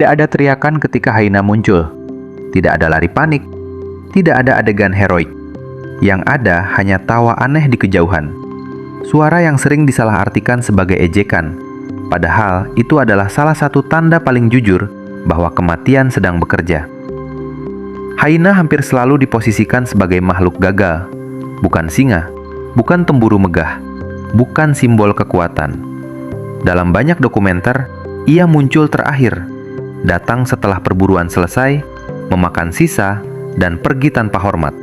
Tidak ada teriakan ketika Hyena muncul. Tidak ada lari panik. Tidak ada adegan heroik. Yang ada hanya tawa aneh di kejauhan. Suara yang sering disalahartikan sebagai ejekan. Padahal itu adalah salah satu tanda paling jujur bahwa kematian sedang bekerja. Hyena hampir selalu diposisikan sebagai makhluk gagal. Bukan singa. Bukan pemburu megah. Bukan simbol kekuatan. Dalam banyak dokumenter, ia muncul terakhir. Datang setelah perburuan selesai, memakan sisa, dan pergi tanpa hormat.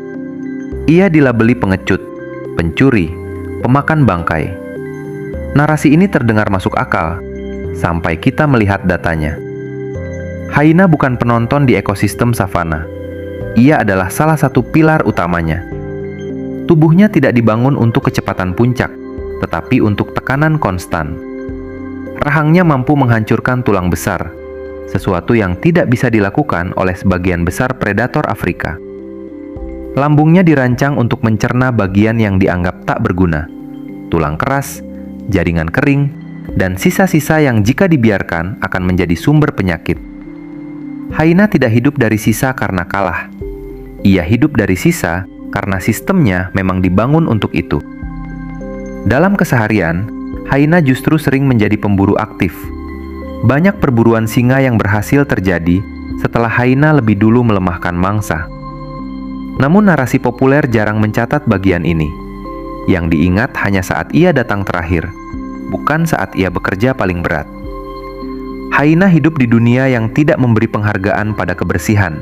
Ia dilabeli pengecut, pencuri, pemakan bangkai. Narasi ini terdengar masuk akal, sampai kita melihat datanya. Hyena bukan penonton di ekosistem savana. Ia adalah salah satu pilar utamanya. Tubuhnya tidak dibangun untuk kecepatan puncak, tetapi untuk tekanan konstan. Rahangnya mampu menghancurkan tulang besar, sesuatu yang tidak bisa dilakukan oleh sebagian besar predator Afrika. Lambungnya dirancang untuk mencerna bagian yang dianggap tak berguna, tulang keras, jaringan kering, dan sisa-sisa yang jika dibiarkan akan menjadi sumber penyakit. Hyena tidak hidup dari sisa karena kalah. Ia hidup dari sisa karena sistemnya memang dibangun untuk itu. Dalam keseharian, Hyena justru sering menjadi pemburu aktif. Banyak perburuan singa yang berhasil terjadi setelah Hyena lebih dulu melemahkan mangsa. Namun narasi populer jarang mencatat bagian ini. Yang diingat hanya saat ia datang terakhir, bukan saat ia bekerja paling berat. Hyena hidup di dunia yang tidak memberi penghargaan pada kebersihan.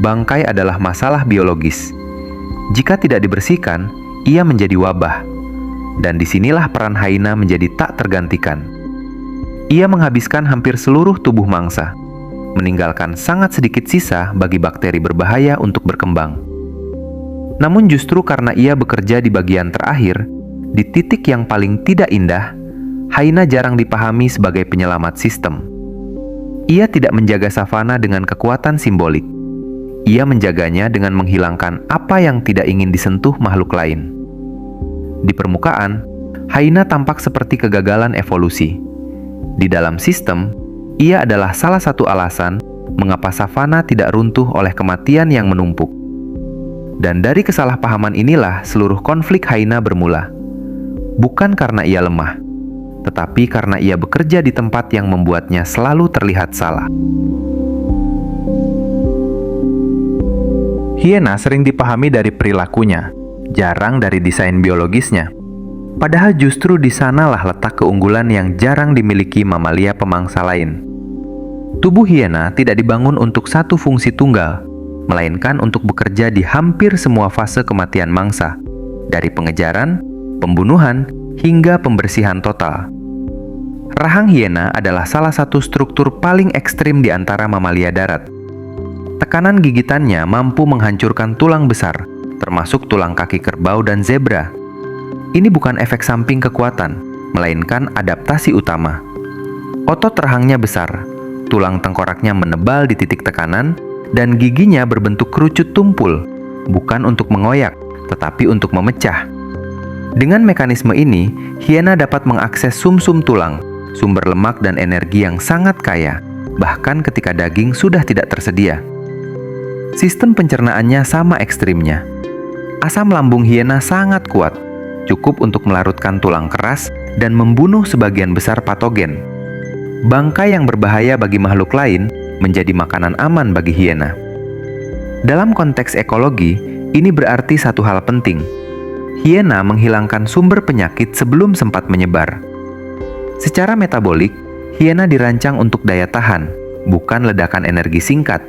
Bangkai adalah masalah biologis. Jika tidak dibersihkan, ia menjadi wabah. Dan disinilah peran Hyena menjadi tak tergantikan. Ia menghabiskan hampir seluruh tubuh mangsa, meninggalkan sangat sedikit sisa bagi bakteri berbahaya untuk berkembang. Namun justru karena ia bekerja di bagian terakhir, di titik yang paling tidak indah, Hyena jarang dipahami sebagai penyelamat sistem. Ia tidak menjaga savana dengan kekuatan simbolik. Ia menjaganya dengan menghilangkan apa yang tidak ingin disentuh makhluk lain. Di permukaan, Hyena tampak seperti kegagalan evolusi. Di dalam sistem, ia adalah salah satu alasan mengapa savana tidak runtuh oleh kematian yang menumpuk. Dan dari kesalahpahaman inilah seluruh konflik Hyena bermula. Bukan karena ia lemah, tetapi karena ia bekerja di tempat yang membuatnya selalu terlihat salah. Hyena sering dipahami dari perilakunya, jarang dari desain biologisnya. Padahal justru di sanalah letak keunggulan yang jarang dimiliki mamalia pemangsa lain. Tubuh hyena tidak dibangun untuk satu fungsi tunggal, melainkan untuk bekerja di hampir semua fase kematian mangsa, dari pengejaran, pembunuhan, hingga pembersihan total. Rahang hyena adalah salah satu struktur paling ekstrim di antara mamalia darat. Tekanan gigitannya mampu menghancurkan tulang besar, termasuk tulang kaki kerbau dan zebra. Ini bukan efek samping kekuatan, melainkan adaptasi utama. Otot rahangnya besar, tulang tengkoraknya menebal di titik tekanan, dan giginya berbentuk kerucut tumpul, bukan untuk mengoyak, tetapi untuk memecah. Dengan mekanisme ini, hyena dapat mengakses sumsum tulang, sumber lemak dan energi yang sangat kaya, bahkan ketika daging sudah tidak tersedia. Sistem pencernaannya sama ekstrimnya. Asam lambung hyena sangat kuat, cukup untuk melarutkan tulang keras dan membunuh sebagian besar patogen. Bangkai yang berbahaya bagi makhluk lain menjadi makanan aman bagi hyena. Dalam konteks ekologi, ini berarti satu hal penting. Hyena menghilangkan sumber penyakit sebelum sempat menyebar. Secara metabolik, hyena dirancang untuk daya tahan, bukan ledakan energi singkat.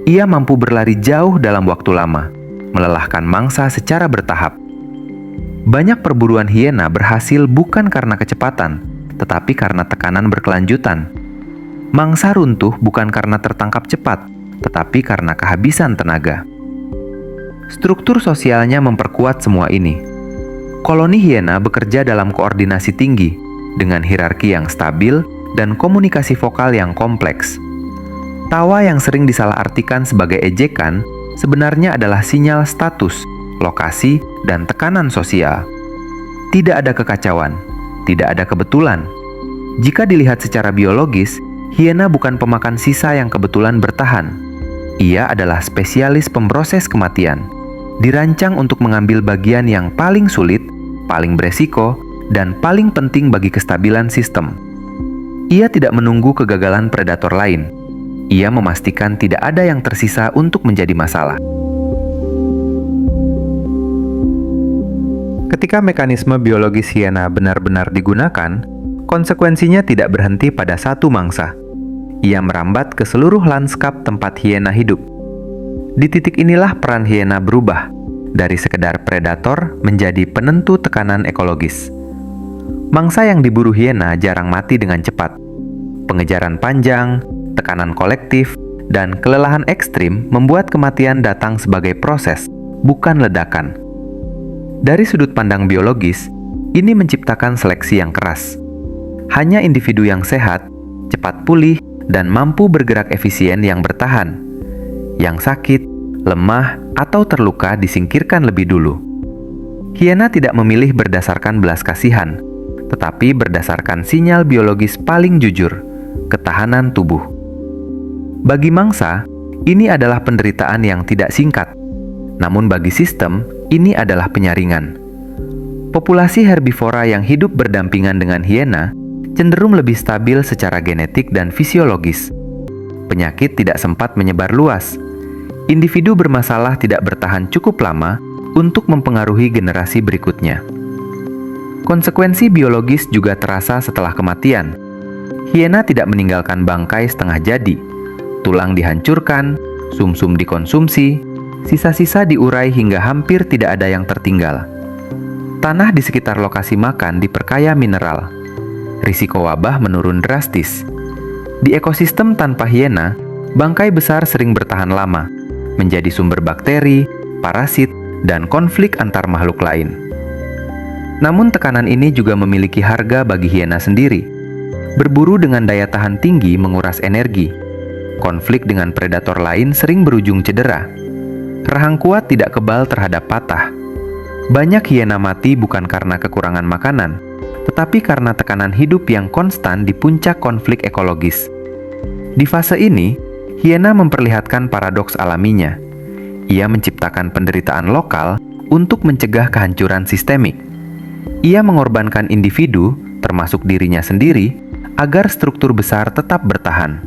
Ia mampu berlari jauh dalam waktu lama, melelahkan mangsa secara bertahap. Banyak perburuan hyena berhasil bukan karena kecepatan, tetapi karena tekanan berkelanjutan. Mangsa runtuh bukan karena tertangkap cepat, tetapi karena kehabisan tenaga. Struktur sosialnya memperkuat semua ini. Koloni hyena bekerja dalam koordinasi tinggi, dengan hierarki yang stabil dan komunikasi vokal yang kompleks. Tawa yang sering disalahartikan sebagai ejekan sebenarnya adalah sinyal status, lokasi, dan tekanan sosial. Tidak ada kekacauan, tidak ada kebetulan. Jika dilihat secara biologis, Hiena bukan pemakan sisa yang kebetulan bertahan. Ia adalah spesialis pemproses kematian, dirancang untuk mengambil bagian yang paling sulit, paling beresiko, dan paling penting bagi kestabilan sistem. Ia tidak menunggu kegagalan predator lain. Ia memastikan tidak ada yang tersisa untuk menjadi masalah. Ketika mekanisme biologis hiena benar-benar digunakan, konsekuensinya tidak berhenti pada satu mangsa. Ia merambat ke seluruh lanskap tempat hiena hidup. Di titik inilah peran hiena berubah, dari sekedar predator menjadi penentu tekanan ekologis. Mangsa yang diburu hiena jarang mati dengan cepat. Pengejaran panjang, tekanan kolektif, dan kelelahan ekstrim membuat kematian datang sebagai proses, bukan ledakan. Dari sudut pandang biologis, ini menciptakan seleksi yang keras. Hanya individu yang sehat, cepat pulih, dan mampu bergerak efisien yang bertahan. Yang sakit, lemah, atau terluka disingkirkan lebih dulu. Hiena tidak memilih berdasarkan belas kasihan, tetapi berdasarkan sinyal biologis paling jujur, ketahanan tubuh. Bagi mangsa, ini adalah penderitaan yang tidak singkat. Namun bagi sistem, ini adalah penyaringan. Populasi herbivora yang hidup berdampingan dengan hiena cenderung lebih stabil secara genetik dan fisiologis. Penyakit tidak sempat menyebar luas. Individu bermasalah tidak bertahan cukup lama untuk mempengaruhi generasi berikutnya. Konsekuensi biologis juga terasa setelah kematian. Hiena tidak meninggalkan bangkai setengah jadi. Tulang dihancurkan, sumsum dikonsumsi, sisa-sisa diurai hingga hampir tidak ada yang tertinggal. Tanah di sekitar lokasi makan diperkaya mineral. Risiko wabah menurun drastis. Di ekosistem tanpa hiena, bangkai besar sering bertahan lama, menjadi sumber bakteri, parasit, dan konflik antar makhluk lain. Namun tekanan ini juga memiliki harga bagi hiena sendiri. Berburu dengan daya tahan tinggi menguras energi. Konflik dengan predator lain sering berujung cedera. Rahang kuat tidak kebal terhadap patah. Banyak hiena mati bukan karena kekurangan makanan, tetapi karena tekanan hidup yang konstan di puncak konflik ekologis. Di fase ini, hiena memperlihatkan paradoks alaminya. Ia menciptakan penderitaan lokal untuk mencegah kehancuran sistemik. Ia mengorbankan individu, termasuk dirinya sendiri, agar struktur besar tetap bertahan.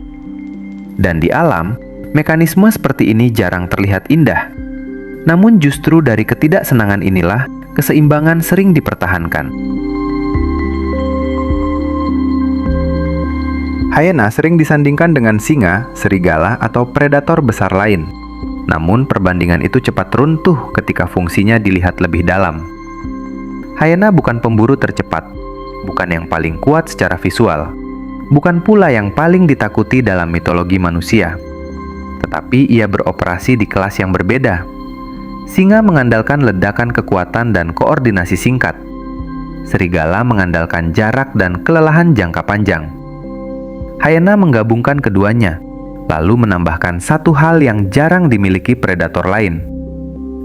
Dan di alam, mekanisme seperti ini jarang terlihat indah. Namun justru dari ketidaksenangan inilah keseimbangan sering dipertahankan. Hyena sering disandingkan dengan singa, serigala, atau predator besar lain. Namun perbandingan itu cepat runtuh ketika fungsinya dilihat lebih dalam. Hyena bukan pemburu tercepat, bukan yang paling kuat secara visual, bukan pula yang paling ditakuti dalam mitologi manusia. Tetapi ia beroperasi di kelas yang berbeda. Singa mengandalkan ledakan kekuatan dan koordinasi singkat. Serigala mengandalkan jarak dan kelelahan jangka panjang. Hyena menggabungkan keduanya, lalu menambahkan satu hal yang jarang dimiliki predator lain: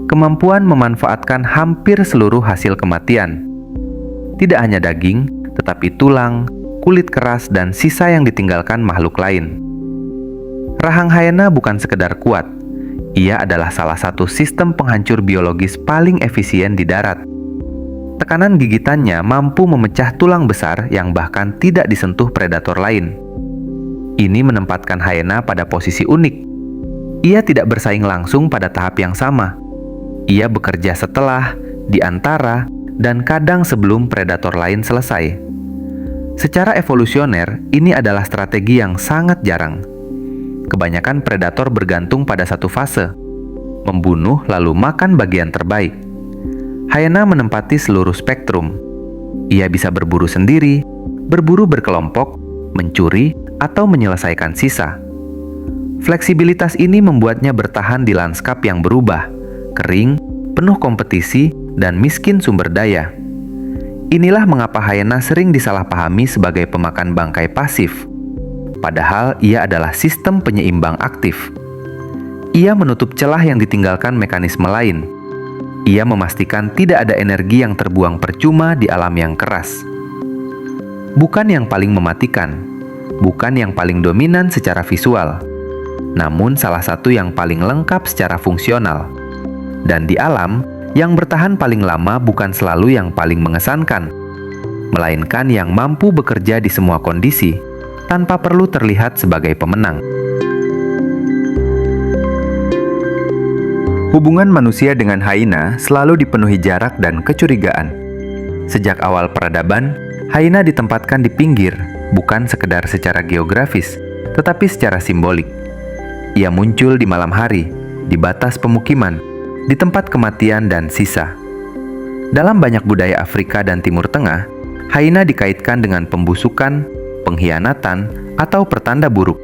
kemampuan memanfaatkan hampir seluruh hasil kematian. Tidak hanya daging, tetapi tulang, kulit keras, dan sisa yang ditinggalkan makhluk lain. Rahang hyena bukan sekedar kuat. Ia adalah salah satu sistem penghancur biologis paling efisien di darat. Tekanan gigitannya mampu memecah tulang besar yang bahkan tidak disentuh predator lain. Ini menempatkan hyena pada posisi unik. Ia tidak bersaing langsung pada tahap yang sama. Ia bekerja setelah, di antara, dan kadang sebelum predator lain selesai. Secara evolusioner, ini adalah strategi yang sangat jarang. Kebanyakan predator bergantung pada satu fase: membunuh lalu makan bagian terbaik. Hyena menempati seluruh spektrum. Ia bisa berburu sendiri, berburu berkelompok, mencuri, atau menyelesaikan sisa. Fleksibilitas ini membuatnya bertahan di lanskap yang berubah, kering, penuh kompetisi, dan miskin sumber daya. Inilah mengapa hyena sering disalahpahami sebagai pemakan bangkai pasif. Padahal ia adalah sistem penyeimbang aktif. Ia menutup celah yang ditinggalkan mekanisme lain. Ia memastikan tidak ada energi yang terbuang percuma di alam yang keras. Bukan yang paling mematikan, bukan yang paling dominan secara visual, namun salah satu yang paling lengkap secara fungsional. Dan di alam, yang bertahan paling lama bukan selalu yang paling mengesankan, melainkan yang mampu bekerja di semua kondisi tanpa perlu terlihat sebagai pemenang. Hubungan manusia dengan hyena selalu dipenuhi jarak dan kecurigaan. Sejak awal peradaban, hyena ditempatkan di pinggir, bukan sekedar secara geografis, tetapi secara simbolik. Ia muncul di malam hari, di batas pemukiman, di tempat kematian dan sisa. Dalam banyak budaya Afrika dan Timur Tengah, hyena dikaitkan dengan pembusukan, pengkhianatan, atau pertanda buruk.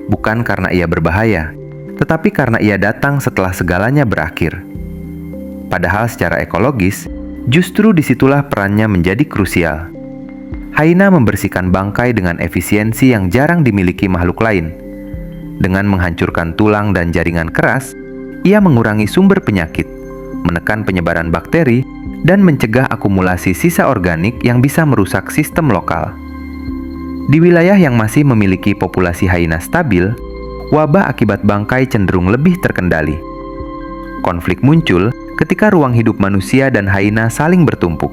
Bukan karena ia berbahaya, tetapi karena ia datang setelah segalanya berakhir. Padahal secara ekologis, justru disitulah perannya menjadi krusial. Hyena membersihkan bangkai dengan efisiensi yang jarang dimiliki makhluk lain. Dengan menghancurkan tulang dan jaringan keras, ia mengurangi sumber penyakit, menekan penyebaran bakteri, dan mencegah akumulasi sisa organik yang bisa merusak sistem lokal. Di wilayah yang masih memiliki populasi hyena stabil, wabah akibat bangkai cenderung lebih terkendali. Konflik muncul ketika ruang hidup manusia dan hyena saling bertumpuk.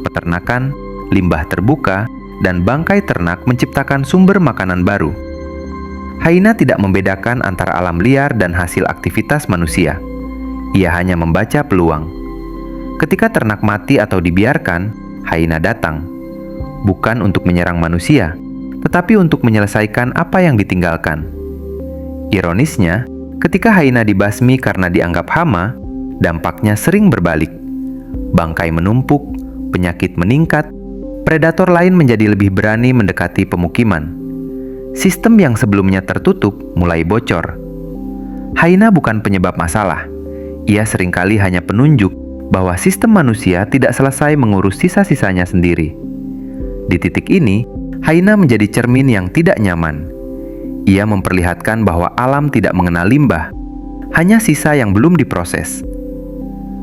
Peternakan, limbah terbuka, dan bangkai ternak menciptakan sumber makanan baru. Hyena tidak membedakan antara alam liar dan hasil aktivitas manusia. Ia hanya membaca peluang. Ketika ternak mati atau dibiarkan, hyena datang. Bukan untuk menyerang manusia, tetapi untuk menyelesaikan apa yang ditinggalkan. Ironisnya, ketika hyena dibasmi karena dianggap hama, dampaknya sering berbalik. Bangkai menumpuk, penyakit meningkat, predator lain menjadi lebih berani mendekati pemukiman. Sistem yang sebelumnya tertutup mulai bocor. Hyena bukan penyebab masalah. Ia seringkali hanya penunjuk bahwa sistem manusia tidak selesai mengurus sisa-sisanya sendiri. Di titik ini, hyena menjadi cermin yang tidak nyaman. Ia memperlihatkan bahwa alam tidak mengenal limbah, hanya sisa yang belum diproses.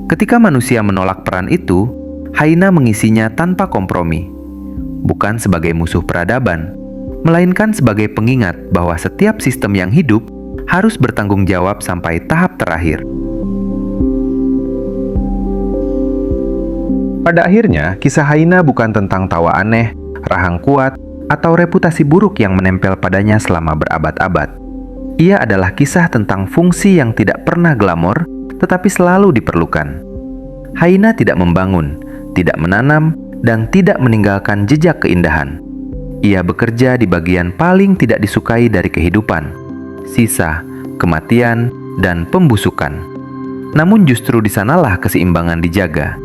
Ketika manusia menolak peran itu, hyena mengisinya tanpa kompromi. Bukan sebagai musuh peradaban, melainkan sebagai pengingat bahwa setiap sistem yang hidup harus bertanggung jawab sampai tahap terakhir. Pada akhirnya, kisah hyena bukan tentang tawa aneh, rahang kuat, atau reputasi buruk yang menempel padanya selama berabad-abad. Ia adalah kisah tentang fungsi yang tidak pernah glamor, tetapi selalu diperlukan. Hyena tidak membangun, tidak menanam, dan tidak meninggalkan jejak keindahan. Ia bekerja di bagian paling tidak disukai dari kehidupan, sisa, kematian, dan pembusukan. Namun justru di sanalah keseimbangan dijaga.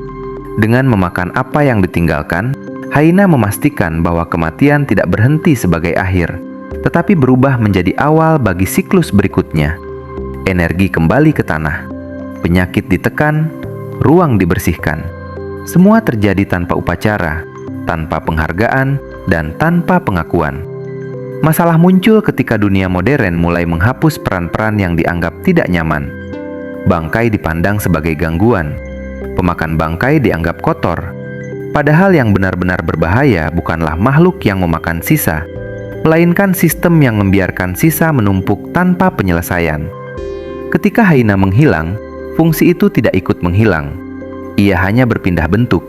Dengan memakan apa yang ditinggalkan, hyena memastikan bahwa kematian tidak berhenti sebagai akhir, tetapi berubah menjadi awal bagi siklus berikutnya. Energi kembali ke tanah, penyakit ditekan, ruang dibersihkan. Semua terjadi tanpa upacara, tanpa penghargaan, dan tanpa pengakuan. Masalah muncul ketika dunia modern mulai menghapus peran-peran yang dianggap tidak nyaman. Bangkai dipandang sebagai gangguan. Pemakan bangkai dianggap kotor. Padahal yang benar-benar berbahaya bukanlah makhluk yang memakan sisa, melainkan sistem yang membiarkan sisa menumpuk tanpa penyelesaian. Ketika hyena menghilang, fungsi itu tidak ikut menghilang. Ia hanya berpindah bentuk,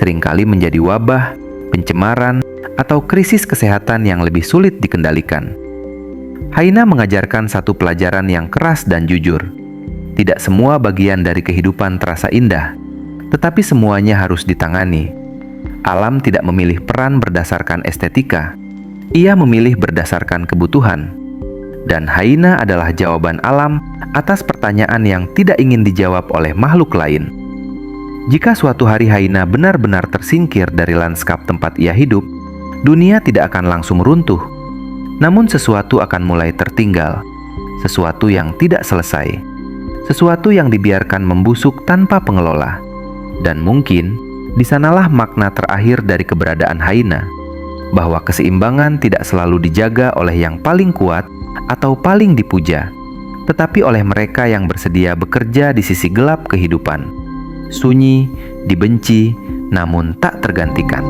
seringkali menjadi wabah, pencemaran, atau krisis kesehatan yang lebih sulit dikendalikan. Hyena mengajarkan satu pelajaran yang keras dan jujur. Tidak semua bagian dari kehidupan terasa indah, tetapi semuanya harus ditangani. Alam tidak memilih peran berdasarkan estetika. Ia memilih berdasarkan kebutuhan. Dan hyena adalah jawaban alam atas pertanyaan yang tidak ingin dijawab oleh makhluk lain. Jika suatu hari hyena benar-benar tersingkir dari lanskap tempat ia hidup, dunia tidak akan langsung runtuh. Namun sesuatu akan mulai tertinggal, sesuatu yang tidak selesai, sesuatu yang dibiarkan membusuk tanpa pengelola. Dan mungkin, di sanalah makna terakhir dari keberadaan hyena, bahwa keseimbangan tidak selalu dijaga oleh yang paling kuat atau paling dipuja, tetapi oleh mereka yang bersedia bekerja di sisi gelap kehidupan. Sunyi, dibenci, namun tak tergantikan.